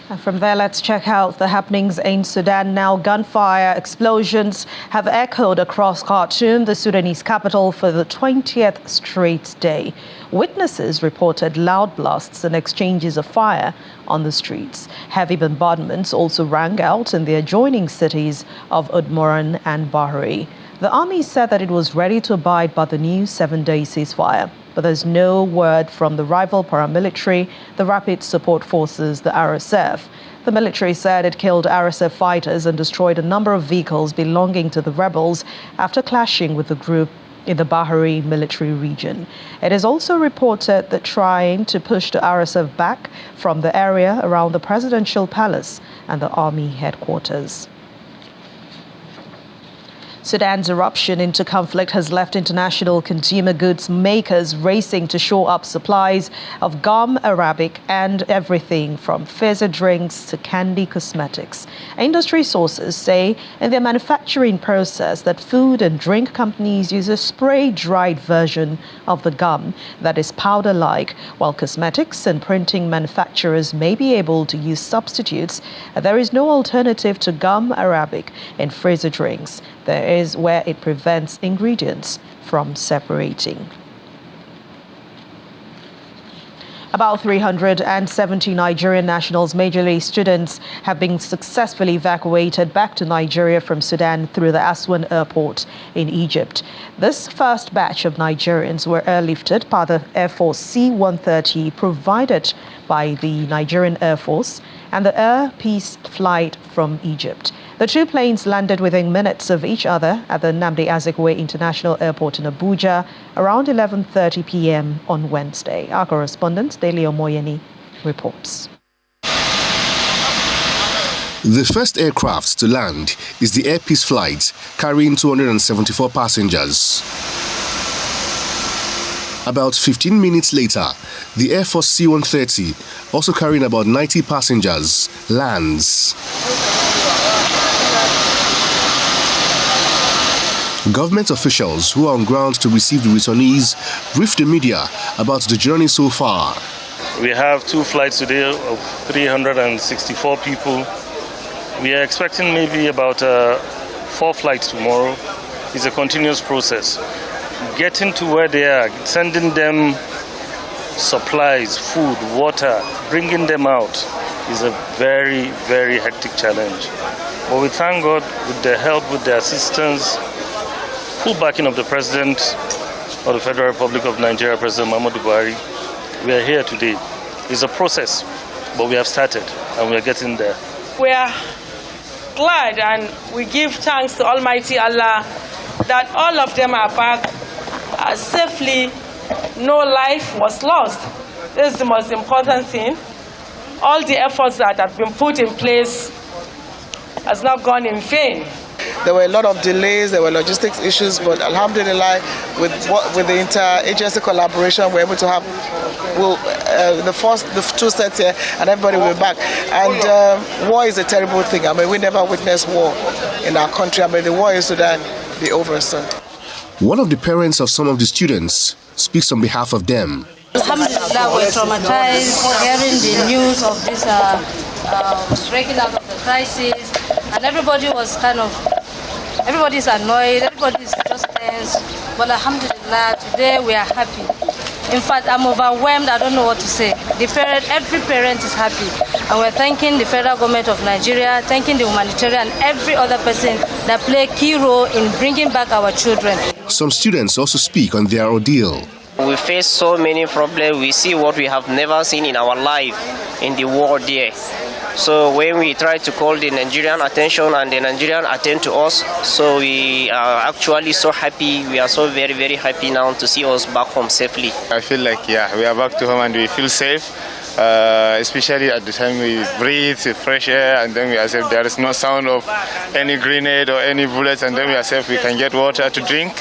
And from there, let's check out the happenings in Sudan now. Gunfire explosions have echoed across Khartoum, the Sudanese capital, for the 20th straight day. Witnesses reported loud blasts and exchanges of fire on the streets. Heavy bombardments also rang out in the adjoining cities of Udmoran and Bahri. The army said that it was ready to abide by the new 7-day ceasefire, but there's no word from the rival paramilitary, the Rapid Support Forces, the RSF. The military said it killed RSF fighters and destroyed a number of vehicles belonging to the rebels after clashing with the group in the Bahri military region. It is also reported that trying to push the RSF back from the area around the presidential palace and the army headquarters. Sudan's eruption into conflict has left international consumer goods makers racing to shore up supplies of gum arabic and everything from fizzy drinks to candy cosmetics. Industry sources say in their manufacturing process that food and drink companies use a spray-dried version of the gum that is powder-like, while cosmetics and printing manufacturers may be able to use substitutes. There is no alternative to gum arabic in fizzy drinks. There is where it prevents ingredients from separating. About 370 Nigerian nationals, majorly students, have been successfully evacuated back to Nigeria from Sudan through the Aswan airport in Egypt. This first batch of Nigerians were airlifted by the Air Force C-130 provided by the Nigerian Air Force and the Air Peace flight from Egypt. The two planes landed within minutes of each other at the Nnamdi Azikiwe International Airport in Abuja around 11:30 p.m. on Wednesday. Our correspondent, Dele Omoyeni, reports. The first aircraft to land is the Air Peace flight, carrying 274 passengers. About 15 minutes later, the Air Force C-130, also carrying about 90 passengers, lands. Government officials who are on ground to receive the returnees briefed the media about the journey so far. We have 2 flights today of 364 people. We are expecting maybe about 4 flights tomorrow. It's a continuous process. Getting to where they are, sending them supplies, food, water, bringing them out is a very, very hectic challenge. But we thank God with the help, with the assistance, full backing of the President of the Federal Republic of Nigeria, President Muhammadu Buhari. We are here today. It's a process, but we have started and we are getting there. We are glad and we give thanks to Almighty Allah that all of them are back safely. No life was lost. This is the most important thing. All the efforts that have been put in place has not gone in vain. There were a lot of delays, there were logistics issues, but alhamdulillah, with the interagency collaboration, we're able to have the 2 sets here, and everybody will be back. And war is a terrible thing. I mean, we never witnessed war in our country. I mean, the war in Sudan be over soon. One of the parents of some of the students speaks on behalf of them. Alhamdulillah, we're traumatized hearing the news of this breaking out of the crisis, and everybody was everybody's annoyed, everybody's just tense. But alhamdulillah, today we are happy. In fact, I'm overwhelmed, I don't know what to say. Every parent is happy, and we're thanking the federal government of Nigeria, thanking the humanitarian and every other person that play a key role in bringing back our children. Some students also speak on their ordeal. We face so many problems. We see what we have never seen in our life in the war there. So when we try to call the Nigerian attention and the Nigerian attend to us, so we are actually so happy. We are so very, very happy now to see us back home safely. I feel like, we are back to home and we feel safe. Especially at the time we breathe fresh air, and then we are safe. There is no sound of any grenade or any bullets, and then we are safe. We can get water to drink.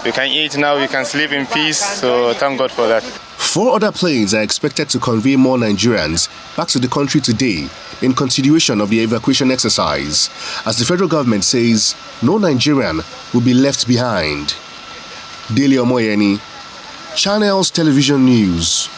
We can eat now, we can sleep in peace, so thank God for that. 4 other planes are expected to convey more Nigerians back to the country today in continuation of the evacuation exercise, as the federal government says no Nigerian will be left behind. Dele Omoyeni, Channels Television News.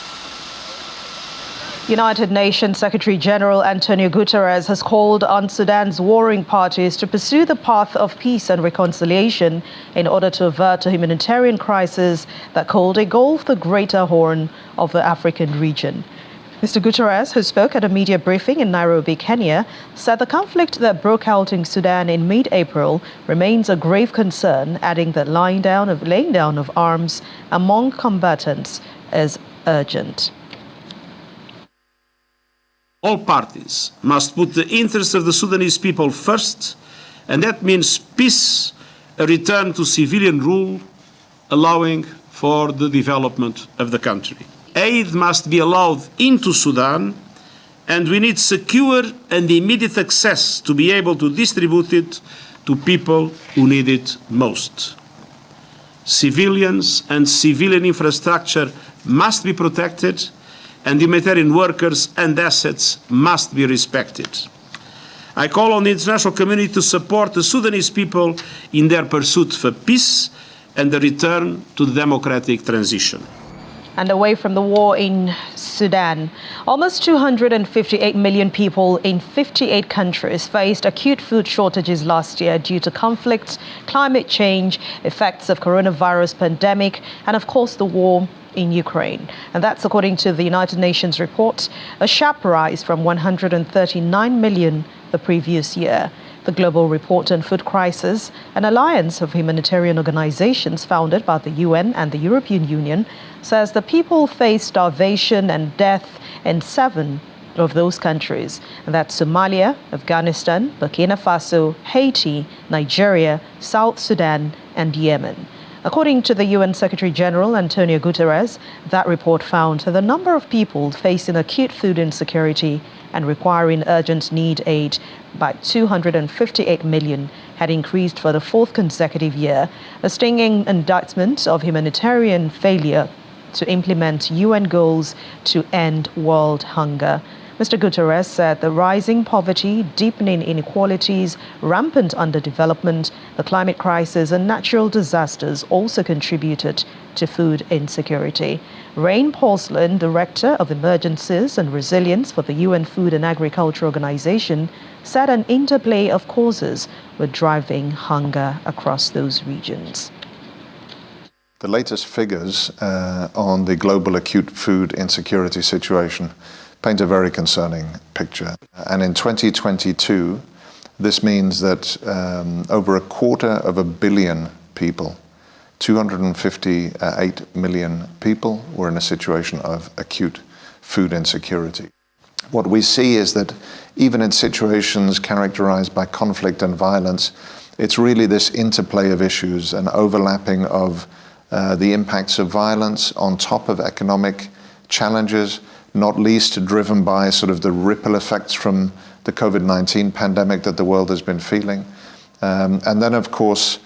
United Nations Secretary General Antonio Guterres has called on Sudan's warring parties to pursue the path of peace and reconciliation in order to avert a humanitarian crisis that could engulf the greater Horn of the African region. Mr. Guterres, who spoke at a media briefing in Nairobi, Kenya, said the conflict that broke out in Sudan in mid-April remains a grave concern, adding that laying down of arms among combatants is urgent. All parties must put the interests of the Sudanese people first, and that means peace, a return to civilian rule, allowing for the development of the country. Aid must be allowed into Sudan, and we need secure and immediate access to be able to distribute it to people who need it most. Civilians and civilian infrastructure must be protected, and humanitarian workers and assets must be respected. I call on the international community to support the Sudanese people in their pursuit for peace and the return to the democratic transition. And away from the war in Sudan, almost 258 million people in 58 countries faced acute food shortages last year due to conflicts, climate change, effects of coronavirus pandemic, and of course the war in Ukraine. And that's according to the United Nations report, a sharp rise from 139 million the previous year. The Global Report on Food Crisis, an alliance of humanitarian organizations founded by the UN and the European Union, says the people face starvation and death in 7 of those countries. And that's Somalia, Afghanistan, Burkina Faso, Haiti, Nigeria, South Sudan, and Yemen. According to the UN Secretary General Antonio Guterres, that report found that the number of people facing acute food insecurity and requiring urgent need aid by 258 million had increased for the 4th consecutive year, a stinging indictment of humanitarian failure to implement UN goals to end world hunger. Mr. Guterres said the rising poverty, deepening inequalities, rampant underdevelopment, the climate crisis and natural disasters also contributed to food insecurity. Rain Porcelain, Director of Emergencies and Resilience for the UN Food and Agriculture Organization, said an interplay of causes were driving hunger across those regions. The latest figures on the global acute food insecurity situation paint a very concerning picture. And in 2022, this means that over 250 million people, 258 million people, were in a situation of acute food insecurity. What we see is that even in situations characterized by conflict and violence, it's really this interplay of issues and overlapping of the impacts of violence on top of economic challenges, not least driven by sort of the ripple effects from the COVID-19 pandemic that the world has been feeling. And then, of course,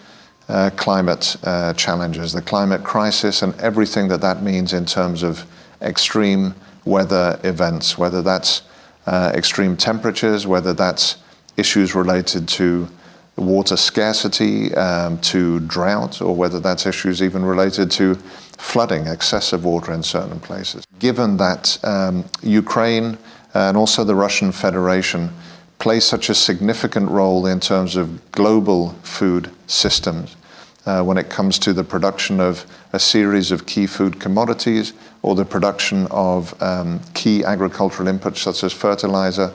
climate challenges, the climate crisis and everything that that means in terms of extreme weather events, whether that's extreme temperatures, whether that's issues related to water scarcity, to drought, or whether that's issues even related to flooding, excessive water in certain places. Given that Ukraine and also the Russian Federation play such a significant role in terms of global food systems when it comes to the production of a series of key food commodities or the production of key agricultural inputs such as fertilizer,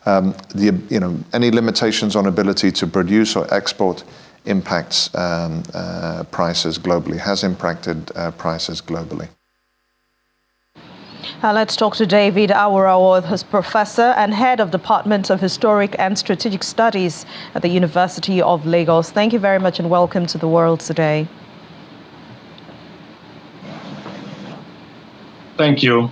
any limitations on ability to produce or export impacts prices globally, has impacted prices globally. Let's talk to David Awurawa, who's professor and head of Department of Historic and Strategic Studies at the University of Lagos. Thank you very much and welcome to The World Today. Thank you.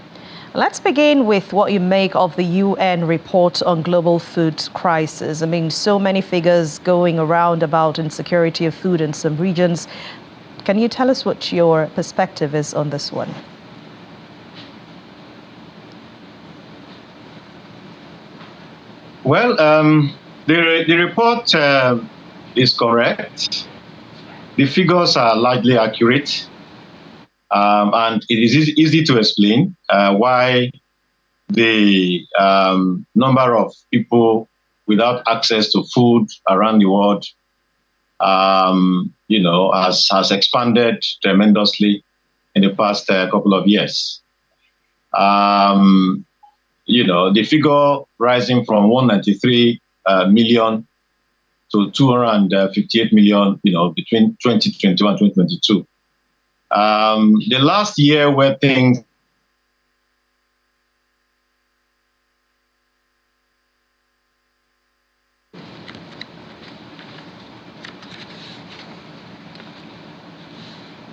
Let's begin with what you make of the UN report on global food crisis. I mean, so many figures going around about insecurity of food in some regions. Can you tell us what your perspective is on this one? Well, the report is correct. The figures are largely accurate. And it is easy to explain why the number of people without access to food around the world, has expanded tremendously in the past couple of years. The figure rising from 193 million to 258 million, between 2021 and 2022. The last year where things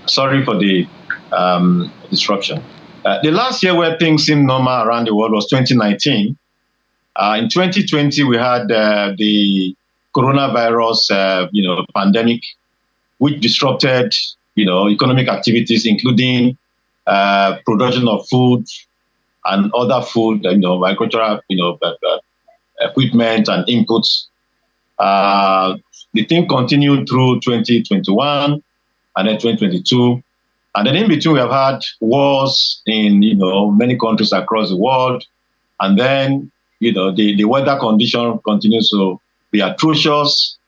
Sorry for the disruption. The last year where things seemed normal around the world was 2019. In 2020, we had the coronavirus, pandemic, which disrupted, economic activities, including production of food and other food, agricultural, equipment and inputs. The thing continued through 2021 and then 2022. And then in between, we have had wars in, many countries across the world. And then, the weather condition continues to be atrocious,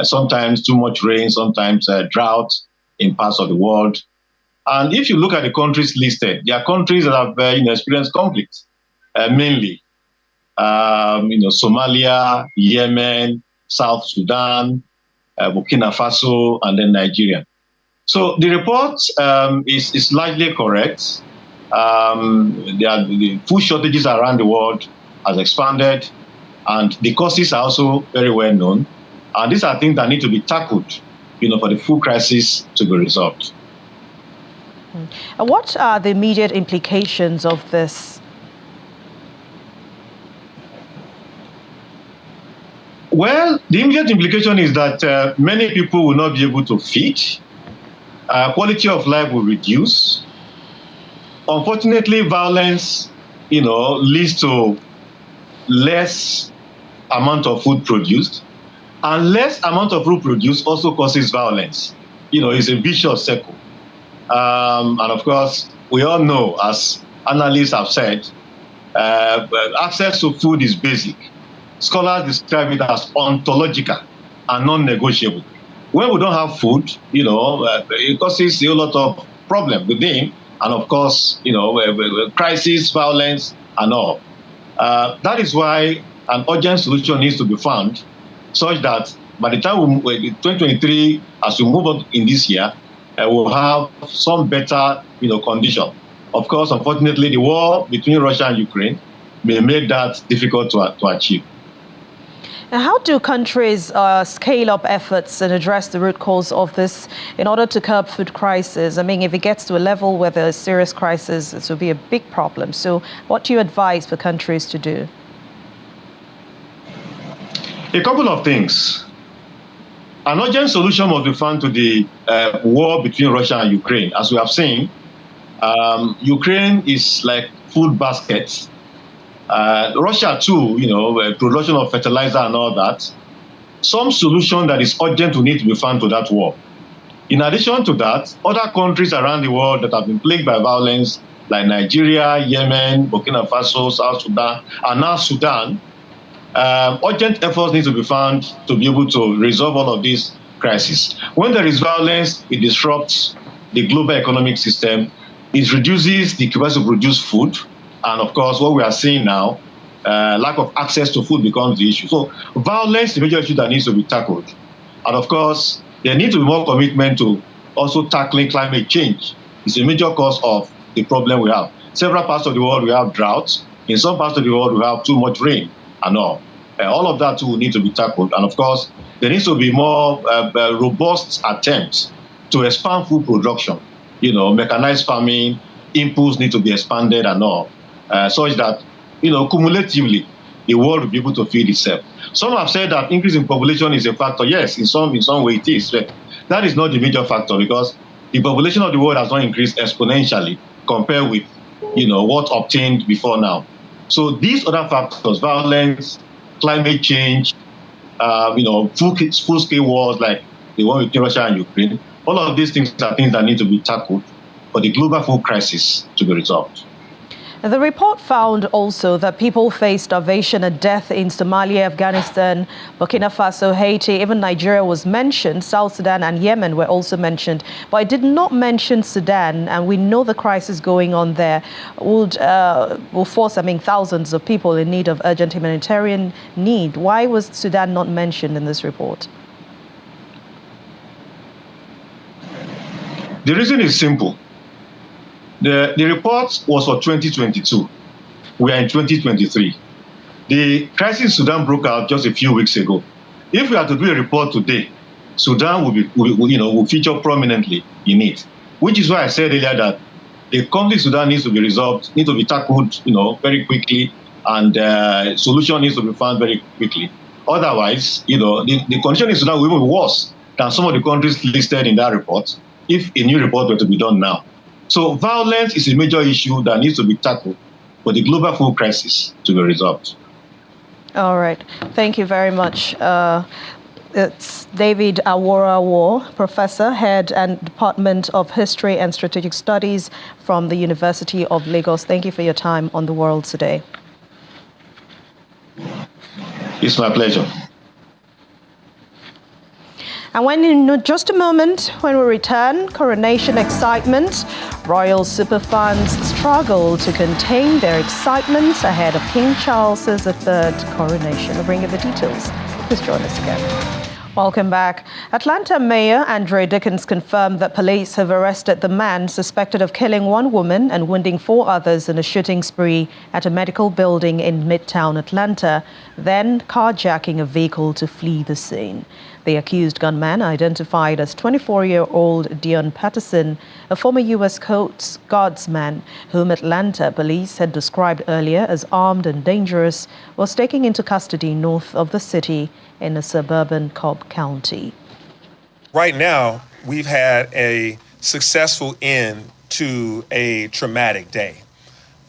sometimes too much rain, sometimes drought in parts of the world. And if you look at the countries listed, there are countries that have experienced conflict, mainly Somalia, Yemen, South Sudan, Burkina Faso, and then Nigeria. So the report is largely correct. The food shortages around the world has expanded, and the causes are also very well known. And these are things that need to be tackled, for the food crisis to be resolved. What are the immediate implications of this? Well, the immediate implication is that many people will not be able to feed. Quality of life will reduce. Unfortunately, violence, leads to less amount of food produced, and less amount of food produced also causes violence. It's a vicious circle. And of course, we all know, as analysts have said, access to food is basic. Scholars describe it as ontological and non-negotiable. When we don't have food, it causes a lot of problems within, and of course, crisis, violence, and all. That is why an urgent solution needs to be found, such that by the time 2023, as we move on in this year, we'll have some better, condition. Of course, unfortunately, the war between Russia and Ukraine may make that difficult to achieve. Now, how do countries scale up efforts and address the root cause of this in order to curb food crisis? I mean, if it gets to a level where there's a serious crisis, it will be a big problem. So what do you advise for countries to do? A couple of things. An urgent solution must be found to the war between Russia and Ukraine. As we have seen, Ukraine is like food baskets. Russia too, production of fertilizer and all that. Some solution that is urgent will need to be found to that war. In addition to that, other countries around the world that have been plagued by violence, like Nigeria, Yemen, Burkina Faso, South Sudan, and now Sudan, urgent efforts need to be found to be able to resolve all of these crises. When there is violence, it disrupts the global economic system. It reduces the capacity to produce food. And of course, what we are seeing now, lack of access to food becomes the issue. So violence is a major issue that needs to be tackled. And of course, there needs to be more commitment to also tackling climate change. It's a major cause of the problem we have. Several parts of the world, we have droughts. In some parts of the world, we have too much rain and all. All of that too will need to be tackled. And of course, there needs to be more robust attempts to expand food production. Mechanized farming, inputs need to be expanded and all. Such that, cumulatively, the world will be able to feed itself. Some have said that increase in population is a factor. Yes, in some way it is. But that is not the major factor, because the population of the world has not increased exponentially compared with, what obtained before now. So these other factors, violence, climate change, full-scale wars like the one between Russia and Ukraine, all of these things are things that need to be tackled for the global food crisis to be resolved. The report found also that people faced starvation and death in Somalia, Afghanistan, Burkina Faso, Haiti, even Nigeria was mentioned. South Sudan and Yemen were also mentioned, but it did not mention Sudan, and we know the crisis going on there will force, thousands of people in need of urgent humanitarian need. Why was Sudan not mentioned in this report? The reason is simple. The report was for 2022. We are in 2023. The crisis in Sudan broke out just a few weeks ago. If we are to do a report today, Sudan will feature prominently in it, which is why I said earlier that the conflict in Sudan needs to be resolved, needs to be tackled, very quickly, and solution needs to be found very quickly. Otherwise, the condition in Sudan will even be worse than some of the countries listed in that report if a new report were to be done now. So violence is a major issue that needs to be tackled for the global food crisis to be resolved. All right. Thank you very much. It's David Awora, Professor, Head and Department of History and Strategic Studies from the University of Lagos. Thank you for your time on The World today. It's my pleasure. And in just a moment, when we return, coronation excitement. Royal superfans struggle to contain their excitement ahead of King Charles's III coronation. We'll bring you the details. Please join us again. Welcome back. Atlanta Mayor Andre Dickens confirmed that police have arrested the man suspected of killing one woman and wounding 4 others in a shooting spree at a medical building in Midtown Atlanta, then carjacking a vehicle to flee the scene. The accused gunman, identified as 24-year-old Dion Patterson, a former U.S. Coast Guardsman whom Atlanta police had described earlier as armed and dangerous, was taken into custody north of the city in a suburban Cobb County. Right now, we've had a successful end to a traumatic day.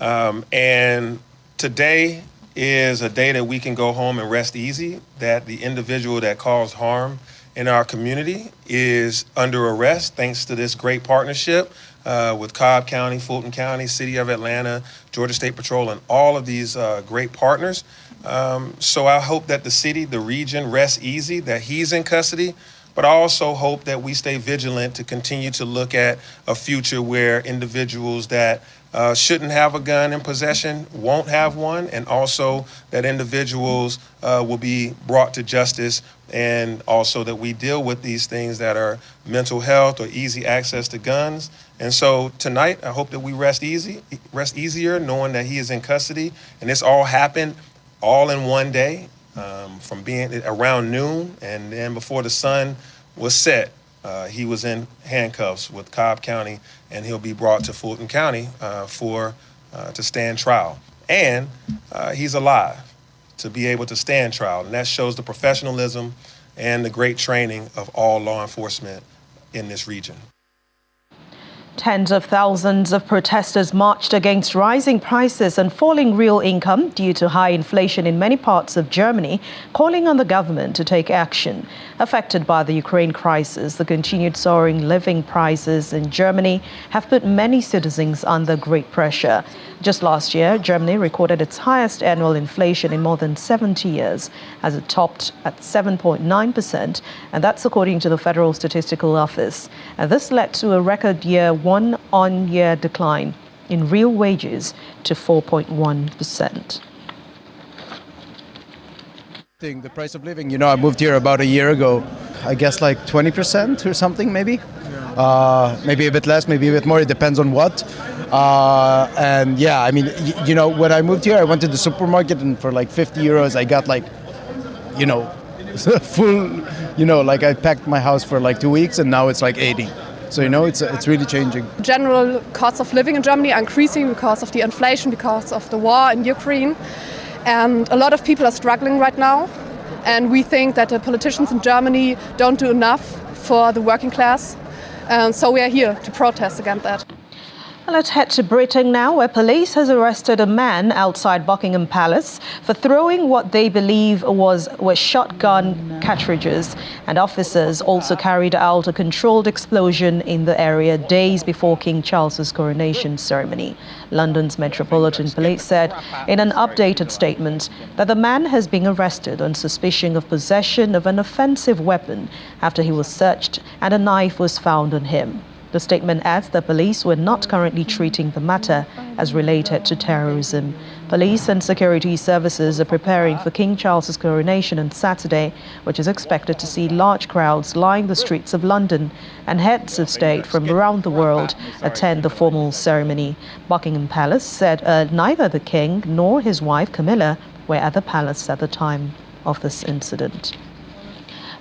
And today is a day that we can go home and rest easy, that the individual that caused harm in our community is under arrest thanks to this great partnership with Cobb County, Fulton County, City of Atlanta, Georgia State Patrol, and all of these great partners. So I hope that the city, the region rests easy, that he's in custody, but I also hope that we stay vigilant to continue to look at a future where individuals that shouldn't have a gun in possession won't have one, and also that individuals will be brought to justice, and also that we deal with these things that are mental health or easy access to guns. And so tonight, I hope that we rest easier knowing that he is in custody, and this all happened all in one day, from being around noon, and then before the sun was set, he was in handcuffs with Cobb County, and he'll be brought to Fulton County to stand trial. And he's alive to be able to stand trial, and that shows the professionalism and the great training of all law enforcement in this region. Tens of thousands of protesters marched against rising prices and falling real income due to high inflation in many parts of Germany, calling on the government to take action. Affected by the Ukraine crisis, the continued soaring living prices in Germany have put many citizens under great pressure. Just last year, Germany recorded its highest annual inflation in more than 70 years, as it topped at 7.9%, and that's according to the Federal Statistical Office. And this led to a record year-on-year decline in real wages to 4.1%. The price of living, I moved here about a year ago. I guess like 20% or something, maybe. Maybe a bit less, maybe a bit more. It depends on what. And yeah, when I moved here, I went to the supermarket, and for like 50 euros, I got full, I packed my house for like 2 weeks, and now it's like 80. So, it's really changing. General costs of living in Germany are increasing because of the inflation, because of the war in Ukraine. And a lot of people are struggling right now. And we think that the politicians in Germany don't do enough for the working class. And so we are here to protest against that. Let's head to Britain now, where police has arrested a man outside Buckingham Palace for throwing what they believe were shotgun cartridges. And officers also carried out a controlled explosion in the area days before King Charles's coronation ceremony. London's Metropolitan Police said in an updated statement that the man has been arrested on suspicion of possession of an offensive weapon after he was searched and a knife was found on him. The statement adds that police were not currently treating the matter as related to terrorism. Police and security services are preparing for King Charles's coronation on Saturday, which is expected to see large crowds line the streets of London, and heads of state from around the world attend the formal ceremony. Buckingham Palace said neither the king nor his wife Camilla were at the palace at the time of this incident.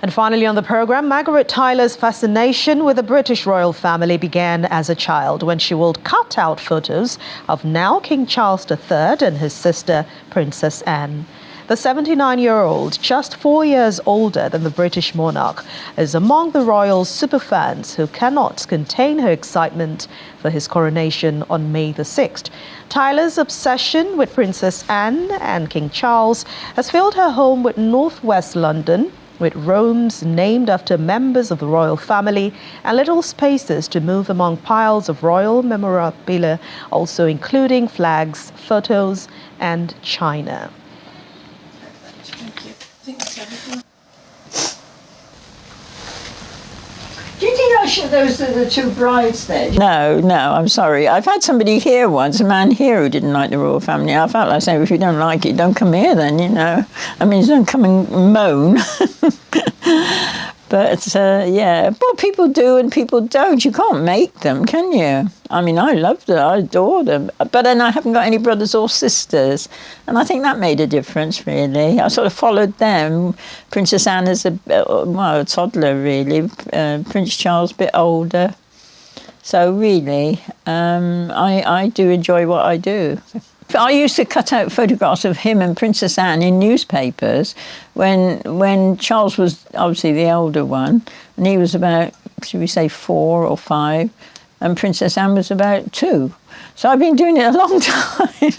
And finally on the program, Margaret Tyler's fascination with the British royal family began as a child when she would cut out photos of now King Charles III and his sister, Princess Anne. The 79-year-old, just 4 years older than the British monarch, is among the royal superfans who cannot contain her excitement for his coronation on May the 6th. Tyler's obsession with Princess Anne and King Charles has filled her home with northwest London, with rooms named after members of the royal family and little spaces to move among piles of royal memorabilia, also including flags, photos, and china. Did you know those are the two brides there? No, I'm sorry. I've had somebody here once, a man here who didn't like the royal family. I felt like saying, if you don't like it, don't come here then, you know. I mean, don't come and moan. But, yeah, well, people do and people don't. You can't make them, can you? I mean, I love them, I adore them. But then I haven't got any brothers or sisters. And I think that made a difference, really. I sort of followed them. Princess Anne is a toddler, really. Prince Charles a bit older. So, really, I do enjoy what I do. I used to cut out photographs of him and Princess Anne in newspapers when Charles was obviously the older one, and he was about, should we say, 4 or 5, and Princess Anne was about 2. So I've been doing it a long time.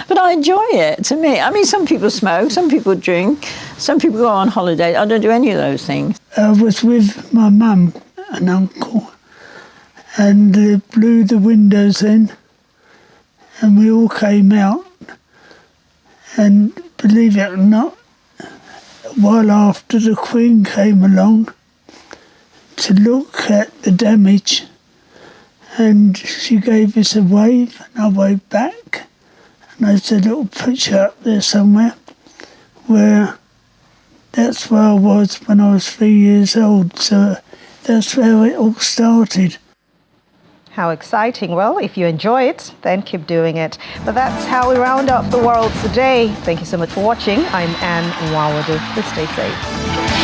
But I enjoy it, to me. I mean, some people smoke, some people drink, some people go on holiday. I don't do any of those things. I was with my mum and uncle, and they blew the windows in, and we all came out, and believe it or not, a while after the Queen came along to look at the damage, and she gave us a wave, and I waved back, and there's a little picture up there somewhere where that's where I was when I was 3 years old, so that's where it all started. How exciting. Well, if you enjoy it, then keep doing it. But that's how we round up the world today. Thank you so much for watching. I'm Anne Nwawadu. Please stay safe.